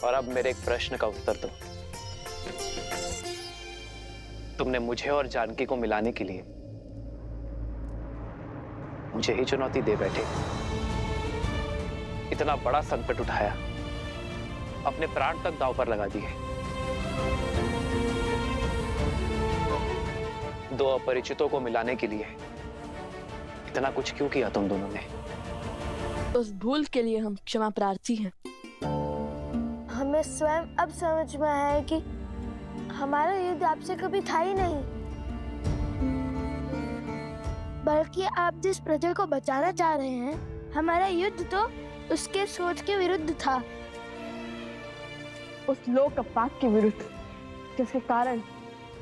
और अब मेरे एक प्रश्न का उत्तर दो। तुमने मुझे और जानकी को मिलाने के लिए मुझे ही चुनौती दे बैठे। इतना बड़ा संकट उठाया, अपने प्राण तक दांव पर लगा दिए। दो अपरिचितों को मिलाने के लिए इतना कुछ क्यों किया तुम दोनों ने? उस भूल के लिए हम क्षमा प्रार्थी हैं। हमें स्वयं अब समझ में आया है कि हमारा युद्ध आपसे कभी था ही नहीं, बल्कि आप जिस प्रजा को बचाना चाह रहे हैं, हमारा युद्ध तो उसके सोच के विरुद्ध था। उस लोक अपवाद के विरुद्ध जिसके कारण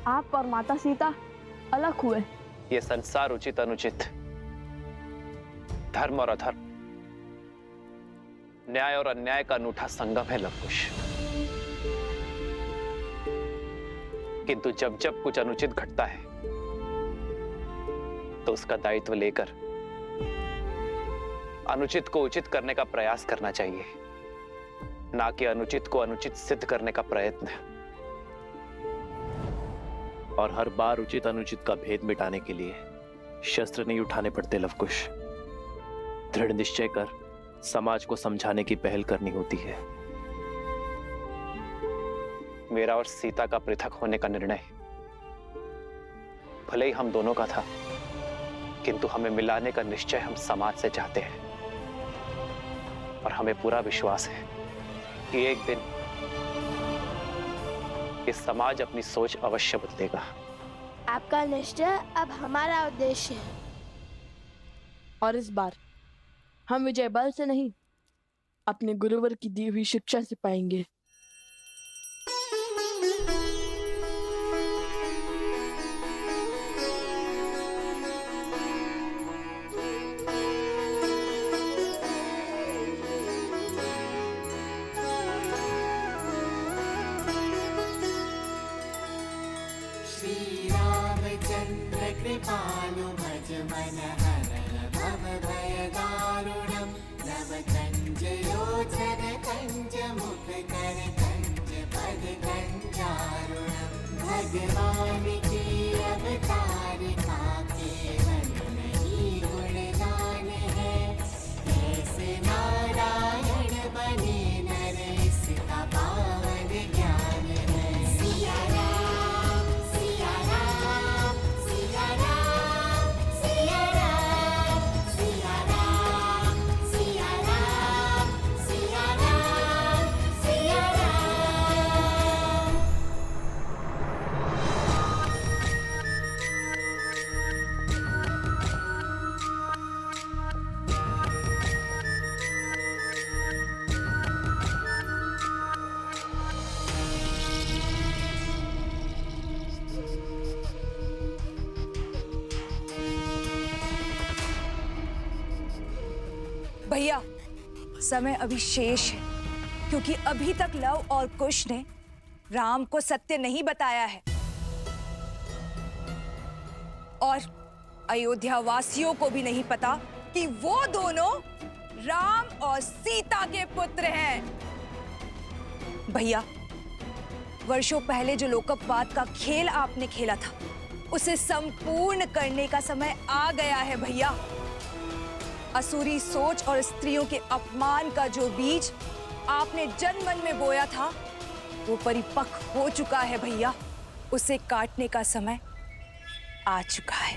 आप और माता सीता अलग हुए। ये संसार उचित अनुचित, धर्म और अधर्म, न्याय और अन्याय का अनूठा संगम है लवकुश। किंतु जब जब कुछ अनुचित घटता है तो उसका दायित्व लेकर अनुचित को उचित करने का प्रयास करना चाहिए, ना कि अनुचित को अनुचित सिद्ध करने का प्रयत्न। और हर बार उचित अनुचित का भेद मिटाने के लिए शस्त्र नहीं उठाने पड़ते लवकुश। दृढ़ निश्चय कर समाज को समझाने की पहल करनी होती है। मेरा और सीता का पृथक होने का निर्णय भले ही हम दोनों का था, किंतु हमें मिलाने का निश्चय हम समाज से चाहते हैं। और हमें पूरा विश्वास है कि एक दिन ये समाज अपनी सोच अवश्य बदलेगा। आपका निश्चय अब हमारा उद्देश्य है। और इस बार हम विजय बल से नहीं, अपने गुरुवर की दी हुई शिक्षा से पाएंगे। श्री रामचंद्र कृपालु भज मन हरण भव भय दारुणम् नव कंज लोचन कंज मुख कर कंज पद कंजारुणम्। भगवान की अवतार का केवल नहीं गुणगान है, ऐसे नारायण बने नर इसका पावन ज्ञान है। सिया राम सिया राम सिया राम सिया राम सिया राम सिया राम सिया राम सिया राम। भैया, समय अभी शेष है, क्योंकि अभी तक लव और कुश ने राम को सत्य नहीं बताया है और अयोध्या वासियों को भी नहीं पता कि वो दोनों राम और सीता के पुत्र हैं। भैया, वर्षों पहले जो लोकपवाद का खेल आपने खेला था, उसे संपूर्ण करने का समय आ गया है भैया। असुरी सोच और स्त्रियों के अपमान का जो बीज आपने जनमन में बोया था, वो परिपक्व हो चुका है भैया। उसे काटने का समय आ चुका है।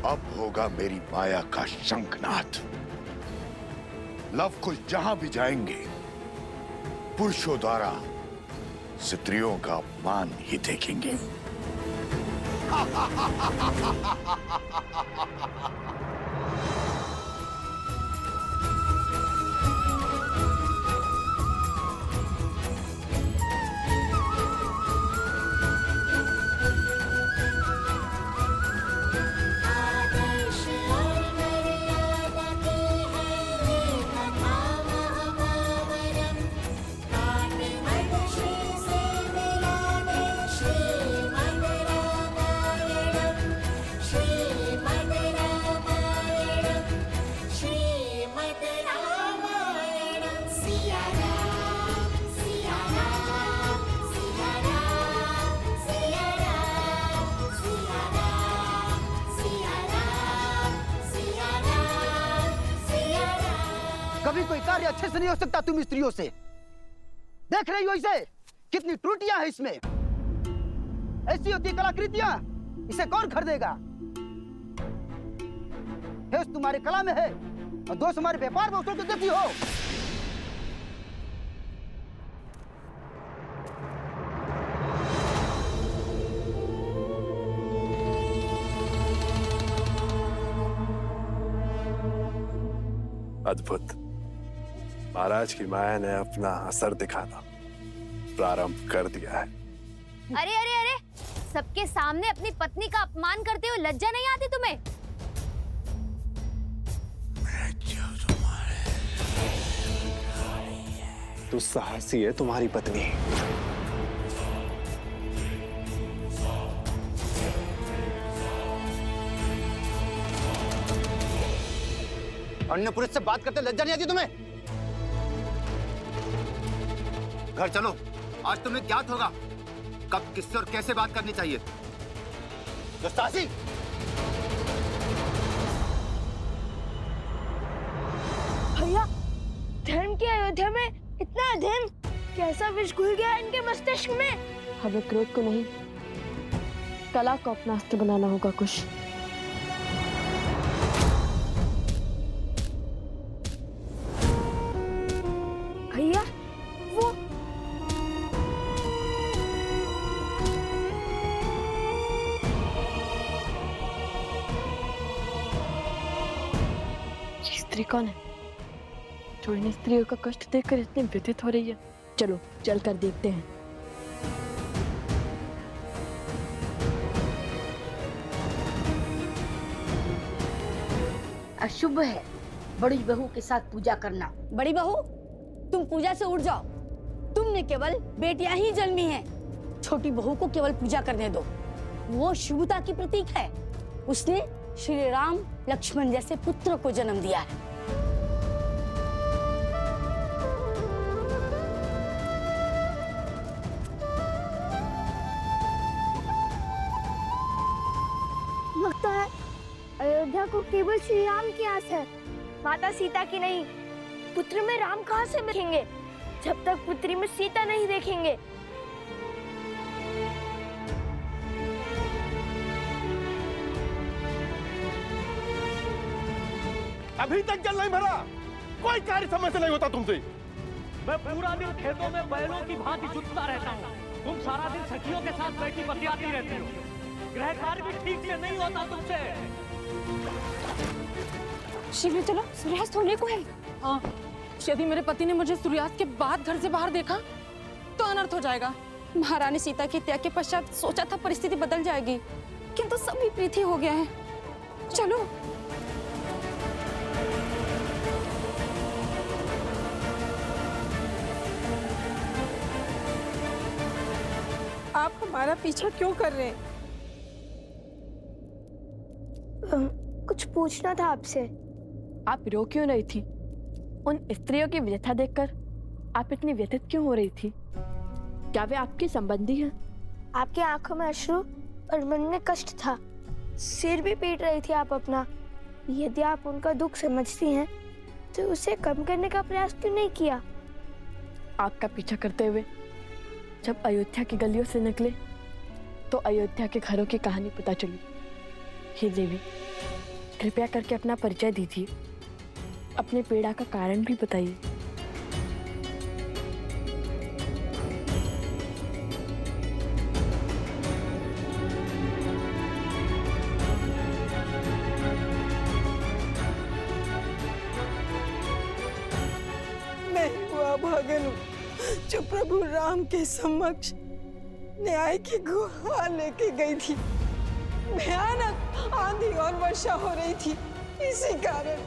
अब होगा मेरी माया का शंखनाद। लव कुश जहां भी जाएंगे, पुरुषों द्वारा स्त्रियों का अपमान ही देखेंगे। आदर्श और मर्यादा की है ये कथा महाभारतम्। काट मनुष्य से मिलाने श्रीमद् रामायणम्। श्रीमद् रामायणम् कभी कोई कार्य अच्छे से नहीं हो सकता तुम स्त्रियों से। देख रही हो इसे, कितनी त्रुटियां हैं इसमें। ऐसी होती कलाकृतियां, इसे कौन खरीदेगा? हेस तुम्हारी कला में है और दोष हमारे व्यापार में उछल के देती हो। अद्भुत। महाराज की माया ने अपना असर दिखाना प्रारंभ कर दिया है। अरे अरे अरे, सबके सामने अपनी पत्नी का अपमान करते हुए लज्जा नहीं आती तुम्हें? तो साहसी है तुम्हारी पत्नी। अन्य पुरुष से बात करते लज्जा नहीं आती तुम्हें? घर चलो, आज तुम्हें ज्ञात होगा कब किससे और कैसे बात करनी चाहिए। दुस्साहसी! भैया, धर्म की अयोध्या में इतना अधर्म, कैसा विष घुल गया है इनके मस्तिष्क में। हमें क्रोध को नहीं, कला को अपना अस्त्र बनाना होगा कुश। भैया, वो ये स्त्री कौन है जो इन स्त्रियों का कष्ट देखकर इतनी व्यथित हो रही है? चलो चलकर देखते हैं। अशुभ है बड़ी बहू के साथ पूजा करना। बड़ी बहू, तुम पूजा से उठ जाओ। तुमने केवल बेटियां ही जन्मी हैं। छोटी बहू को केवल पूजा करने दो। वो शुभता की प्रतीक है। उसने श्री राम लक्ष्मण जैसे पुत्र को जन्म दिया है। लगता है अयोध्या को केवल श्री राम की आस है, माता सीता की नहीं। पुत्र में राम कहाँ से देखेंगे जब तक पुत्री में सीता नहीं देखेंगे। अभी तक जल नहीं भरा, कोई कार्य समय से नहीं होता तुमसे। मैं पूरा दिन खेतों में बैलों की भांति जुटता रहता हूँ। तुम सारा दिन सखियों के साथ बैठी बतियाती रहती हो। गृह कार्य भी ठीक से नहीं होता तुमसे। शीघ्र चलो, सूर्यास्त होने को है। हाँ, यदि मेरे पति ने मुझे सूर्यास्त के बाद घर से बाहर देखा तो अनर्थ हो जाएगा। महारानी सीता के त्याग के पश्चात सोचा था परिस्थिति बदल जाएगी, किंतु सब विपरीत ही हो गया है। चलो। आप हमारा पीछा क्यों कर रहे हैं? कुछ पूछना था आपसे। आप रो क्यों रही थी? उन स्त्रियों की व्यथा देखकर आप इतनी व्यथित क्यों हो रही थी? क्या वे आपकी संबंधी हैं? आपकी आंखों में अश्रु और मन में कष्ट था। सिर भी पीट रही थी आप अपना। यदि आप उनका दुख समझती हैं तो उसे कम करने का प्रयास क्यों नहीं किया? आपका पीछा करते हुए जब अयोध्या की गलियों से निकले तो अयोध्या के घरों की कहानी पता चली। हे देवी, कृपया करके अपना परिचय दीजिए, अपने पीड़ा का कारण भी बताइए। मैं हुआ भागन हूँ जो प्रभु राम के समक्ष न्याय की गुहार लेके गई थी। भयानक आंधी और वर्षा हो रही थी, इसी कारण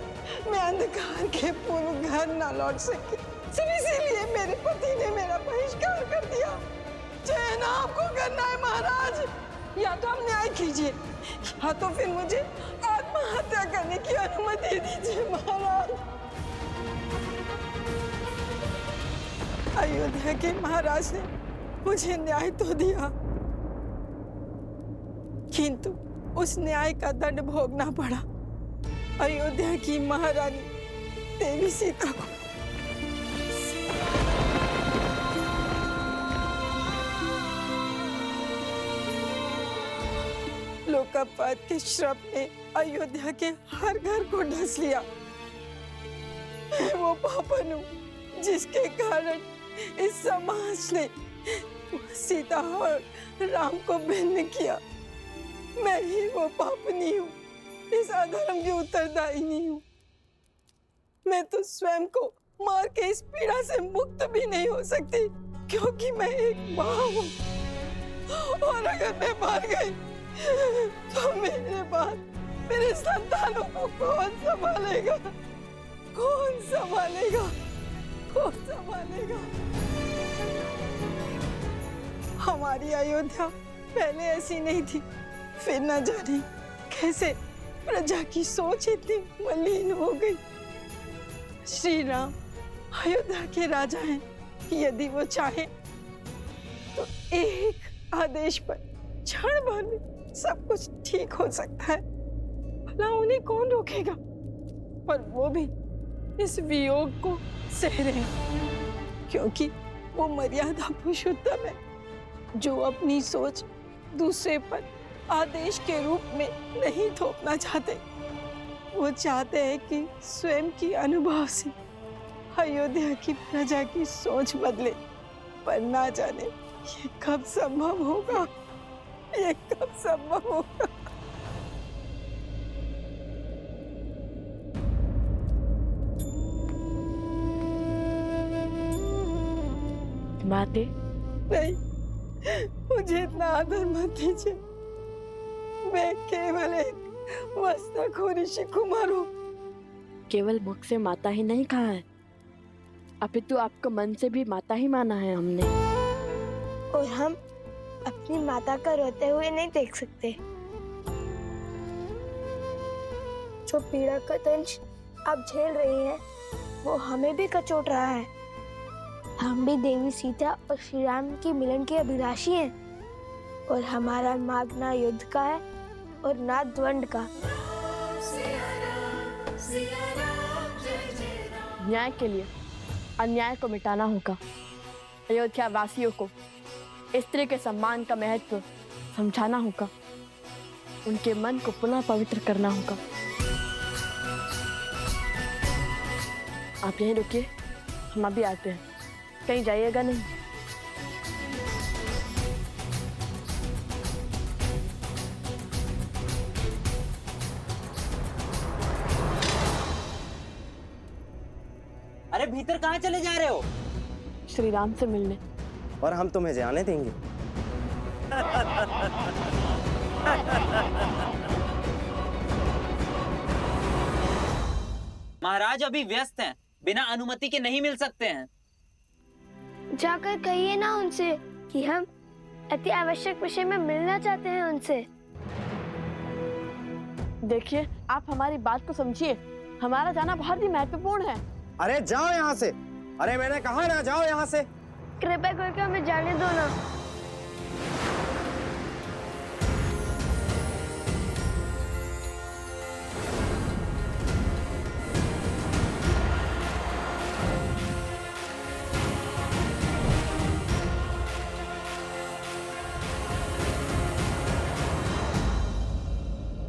मैं अंधकार के पूर्व घर न लौट सकी। सिर्फ इसीलिए मेरे पति ने मेरा बहिष्कार कर दिया। चयन आपको करना है महाराज, या तो आप न्याय कीजिए या तो फिर मुझे आत्महत्या करने की अनुमति दीजिए महाराज। अयोध्या के महाराज ने मुझे न्याय तो दिया, किंतु उस न्याय का दंड भोगना पड़ा। अयोध्या की महारानी देवी सीता को। लोकापात के श्राप ने अयोध्या के हर घर को ढस लिया। मैं वो पापन हूँ जिसके कारण इस समाज ने सीता और राम को भिन्न किया। मैं ही वो पापनी हूँ, इस अधर्म की उत्तरदायिनी हूँ। मैं तो स्वयं को मार के इस पीड़ा से मुक्त भी नहीं हो सकती, क्योंकि मैं एक माँ हूँ। और अगर मैं मर गई तो मेरे बाद मेरे संतानों को कौन संभालेगा? कौन संभालेगा? कौन संभालेगा? हमारी अयोध्या पहले ऐसी नहीं थी, फिर न जाने कैसे प्रजा की सोच इतनी मलिन हो गई। श्री राम अयोध्या के राजा हैं। यदि वो चाहे तो एक आदेश पर क्षण भर में सब कुछ ठीक हो सकता है। भला उन्हें कौन रोकेगा? पर वो भी इस वियोग को सह रहे हैं, क्योंकि वो मर्यादा पुरुषोत्तम है, जो अपनी सोच दूसरे पर आदेश के रूप में नहीं थोपना चाहते। वो चाहते हैं कि स्वयं की अनुभव से अयोध्या की प्रजा की सोच बदले, पर ना जाने ये कब संभव होगा? ये कब संभव होगा? माते, नहीं, मुझे इतना आदर मत दीजिए। मैं केवल एक वस्त्रखोरी ऋषि कुमार हूँ। केवल मुख से माता ही नहीं कहा है, अपितु आपको मन से भी माता ही माना है हमने। और हम अपनी माता का रोते हुए नहीं देख सकते। जो पीड़ा का दंश आप झेल रही हैं, वो हमें भी कचोट रहा है। हम भी देवी सीता और श्री राम की मिलन के अभिलाषी हैं, और हमारा मार्ग ना युद्ध का है और ना द्वंद का। न्याय के लिए अन्याय को मिटाना होगा। अयोध्या वासियों को स्त्री के सम्मान का महत्व समझाना होगा। उनके मन को पुनः पवित्र करना होगा। आप यहीं रुकिए, हम अभी आते हैं। कहीं जाइएगा नहीं। अरे भीतर कहाँ चले जा रहे हो? श्री राम से मिलने। और हम तुम्हें जाने देंगे? महाराज अभी व्यस्त हैं, बिना अनुमति के नहीं मिल सकते हैं। जाकर कहिए ना उनसे कि हम अति आवश्यक विषय में मिलना चाहते हैं उनसे। देखिए, आप हमारी बात को समझिए। हमारा जाना बहुत ही महत्वपूर्ण है। अरे जाओ यहाँ से। अरे मैंने कहा ना, जाओ यहाँ से। कृपया करके हमें जाने दो ना।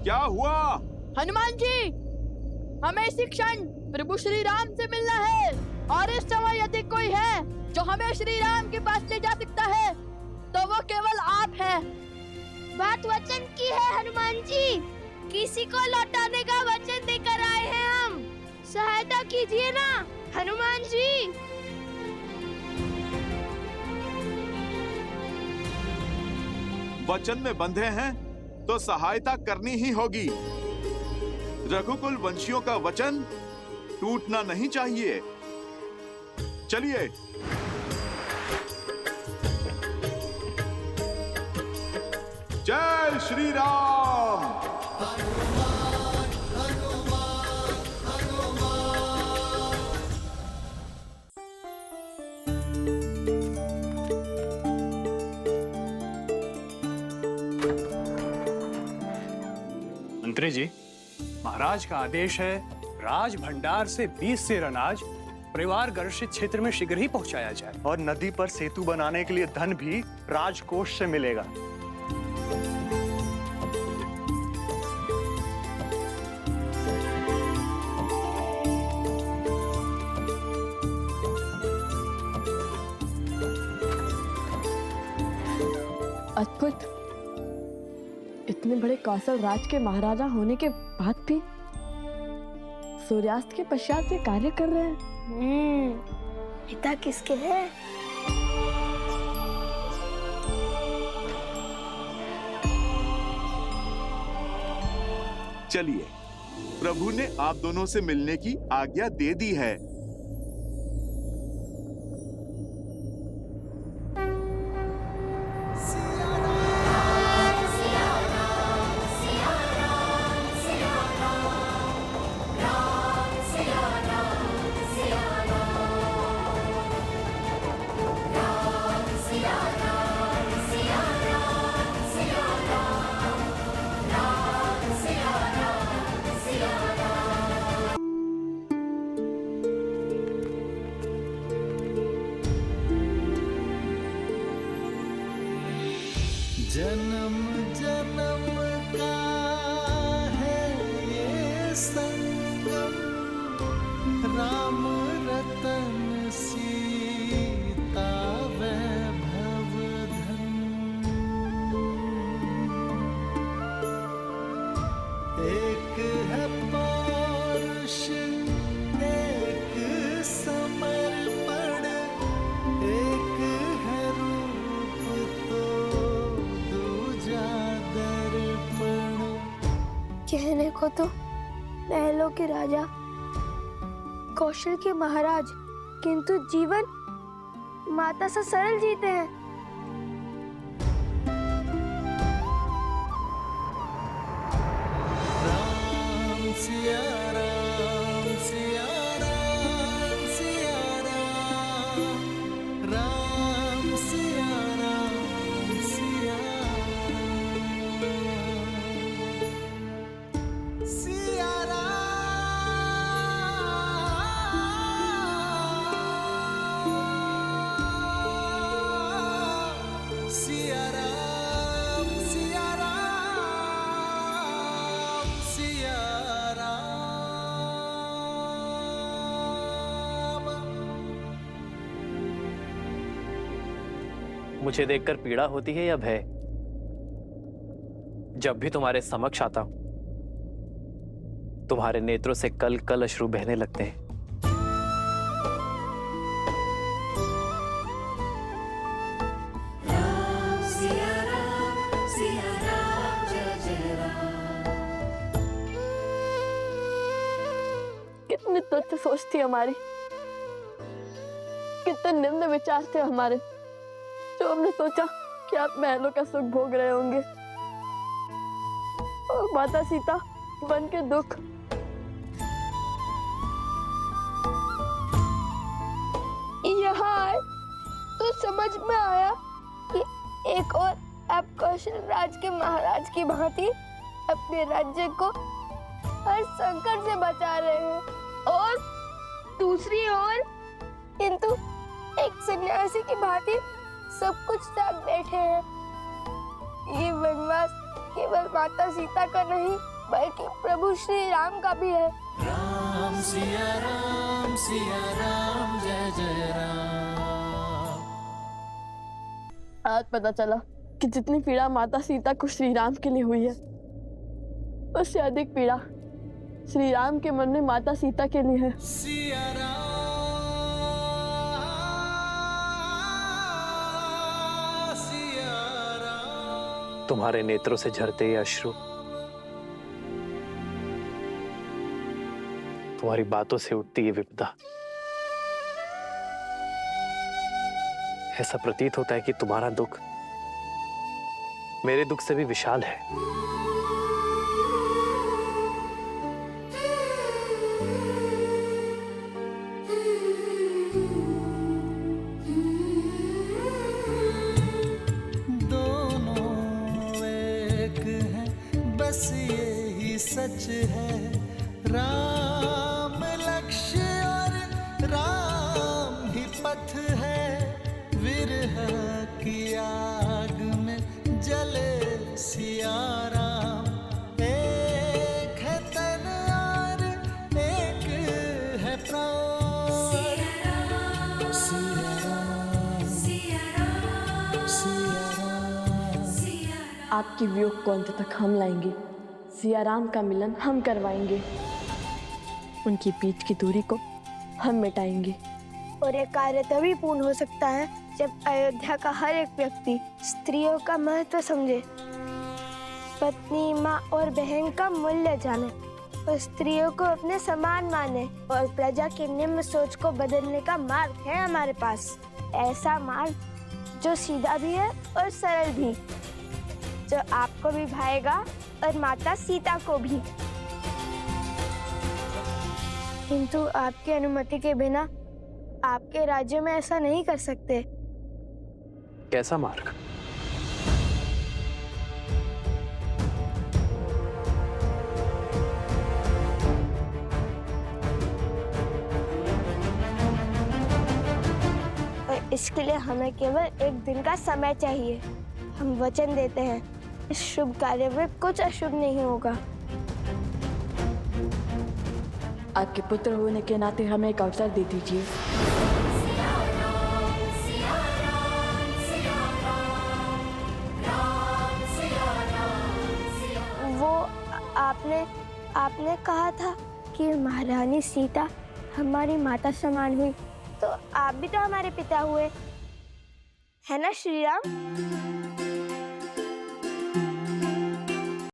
क्या हुआ? हनुमान जी, हमें इसी क्षण प्रभु श्री राम से मिलना है। और इस समय यदि कोई है जो हमें श्री राम के पास ले जा सकता है, तो वो केवल आप हैं। बात वचन की है हनुमान जी। किसी को लौटाने का वचन देकर आए हैं हम। सहायता कीजिए ना हनुमान जी। वचन में बंधे हैं तो सहायता करनी ही होगी। रघुकुल वंशियों का वचन टूटना नहीं चाहिए। चलिए। जय श्री राम। मंत्री जी, महाराज का आदेश है राज भंडार से 20 सेर अनाज परिवार गर्षित क्षेत्र में शीघ्र ही पहुंचाया जाए। और नदी पर सेतु बनाने के लिए धन भी राजकोष से मिलेगा। अद्भुत। इतने बड़े कौशल राज के महाराजा होने के बाद भी सूर्यास्त के पश्चात ये कार्य कर रहे हैं। पिता किसके हैं? चलिए, प्रभु ने आप दोनों से मिलने की आज्ञा दे दी है। जन्म जन्म का है ये संगम, राम रतन सीता वैभव धन। एक है पौरुष, एक समर्पण, एक है रूप तो दूजा दर्पण। कहने को तो महलों के राजा, कौशल के महाराज, किंतु जीवन माता सा सरल जीते हैं। राम सिया राम सिया राम सिया राम, राम सिया राम सिया सिया राम सिया राम सिया राम सिया राम। मुझे देखकर पीड़ा होती है या भय? जब भी तुम्हारे समक्ष आता हूं, तुम्हारे नेत्रों से कल कल अश्रु बहने लगते हैं। कितनी तुच्छ सोच थी हमारी, कितने निम्न विचार थे हमारे, जो हमने सोचा कि आप महलों का सुख भोग रहे होंगे और माता सीता बन के दुख। यहाँ आए तो समझ में आया कि एक और आप कौशल राज के महाराज की भांति अपने राज्य को हर संकट से बचा रहे हैं, और दूसरी ओर किंतु एक सन्यासी की भांति सब कुछ त्याग बैठे हैं। ये वनवास केवल माता सीता का नहीं, बल्कि प्रभु श्री राम का भी है। राम सिया राम जय जय राम। आज पता चला कि जितनी पीड़ा माता सीता को श्री राम के लिए हुई है, उससे अधिक पीड़ा श्री राम के मन में माता सीता के लिए है। सिया राम सिया राम। तुम्हारे नेत्रों से झरते ये अश्रु तुम्हारी बातों से उठती ये विपदा, ऐसा प्रतीत होता है कि तुम्हारा दुख मेरे दुख से भी विशाल है। दोनों एक हैं, बस यही सच है। राम आपकी वियोग को अंत तक हम लाएंगे। सिया राम का मिलन हम करवाएंगे। उनकी बीच की दूरी को हम मिटाएंगे। और ये कार्य तभी पूर्ण हो सकता है जब अयोध्या का हर एक व्यक्ति स्त्रियों का महत्व समझे, पत्नी, माँ और बहन का मूल्य जाने और स्त्रियों को अपने समान माने और प्रजा की निम्न सोच को बदलने का मार्ग है हमारे पास। ऐसा मार्ग जो सीधा भी है और सरल भी, जो आपको भी भाएगा और माता सीता को भी। किंतु आपकी अनुमति के बिना आपके राज्य में ऐसा नहीं कर सकते। कैसा मार्ग? और इसके लिए हमें केवल एक दिन का समय चाहिए। हम वचन देते हैं इस शुभ कार्य में कुछ अशुभ नहीं होगा। आपके पुत्र होने के नाते हमें एक अवसर दे दीजिए। वो आपने कहा था कि महारानी सीता हमारी माता समान हुई, तो आप भी तो हमारे पिता हुए, है ना श्री राम?